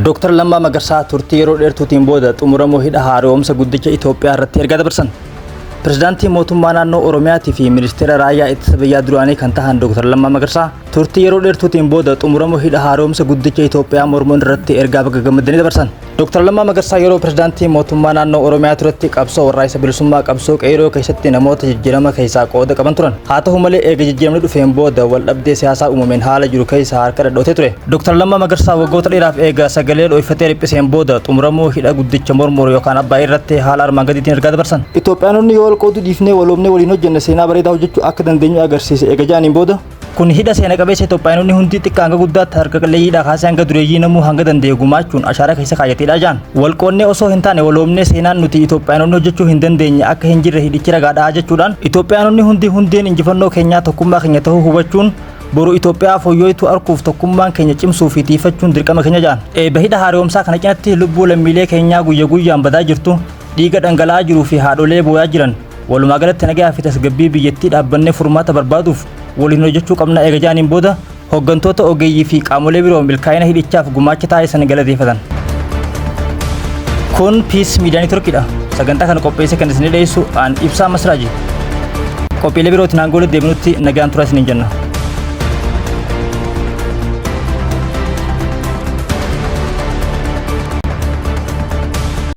Dr. Lammaa Magarsaa turtii yeroo dheertuutiin booda xumuramoo hidha Haaromsaa Guddicha Itoophiyaa irratti ergaa dabarsan. Pirezidaantii mootummaa naannoo Oromiyaatii fi ministeera raayyaa ittisa biyyaa duraanii kan ta'an Dr. Lammaa Magarsaa turtii yeroo dheertuutiin booda xumuramoo hidha Haaromsaa Guddicha Itoophiyaa mormuun irratti ergaa baga gammadanii dabarsan. Dr. Lammaa Magarsaa yeroo pirezidaantii mootummaa naannoo Oromiyaa turetti qabsoo warraaqsa bilisummaa qabsoo qeerroo keessatti namoota jijjiirama keessaa qooda qaban turan. Haa ta'u malee eega jijjiiramni dhufeen booda wal dhabdee siyaasaa uumameen haala jiru keessa harka dhadhootee ture. Dr. Lammaa Magarsaa waggoota dheeraaf eega sagalee dho'ifatee riphiseen booda xumuramuu hidha Guddicha mormuu yookaan abbaa irratti haala armaan gadiitiin ergaa dabarsan. Itoophiyaanonni yoo walqoodu dhiifnee waloomnee waliin hojjenne seenaa bareedaa hojjechuu akka dandeenyu agarsiise eega jaaniin booda. Kun hidha seena qabeessa Itoophiyaanonni hundi xiqqaa hanga guddaatti harka qalleeyyiidhaa kaasee hanga dureeyyii namuu hanga danda'e gumaachuun ashaara keessa kaayyateedha jaan. Walqoonnee osoo hin taane waloomnee seenaan nuti Itoophiyaanonni hojjechuu hin dandeenye akka hin jirre hidhichi ragaadhaa jechuudhaan Itoophiyaanonni hundeen injifannoo keenyaa tokkummaa keenya ta'uu hubachuun boru Itoophiyaa fooyyooytuu arguuf tokkummaan keenya cimsuu fi tiifachuun dirqama keenya jaan. Hidha Haaromsaa kana cinatti lubbuu lammiilee keenyaa guyyaa guyyaan badaa jirtu, dhiiga dhangala'aa jiruu fi haadholee booyaa jiran walumaa galatti nagaa fi tasgabbii biyyattii dhaabbannee furmaata barbaaduuf waliin hojjechuu qabna eega jaaniin booda hooggantoota ogeeyyii fi qaamolee biroo milkaa'ina hidhichaaf gumaacha taasisan galateeffatan. Kun Peace Media Networkidha. Sagantaa kana qopheessee kan isin dhiyeessu aan Ibsaa Masraaji. Qophiilee birootiin hanga walitti deebinutti nagaan turaa isiniin jenna.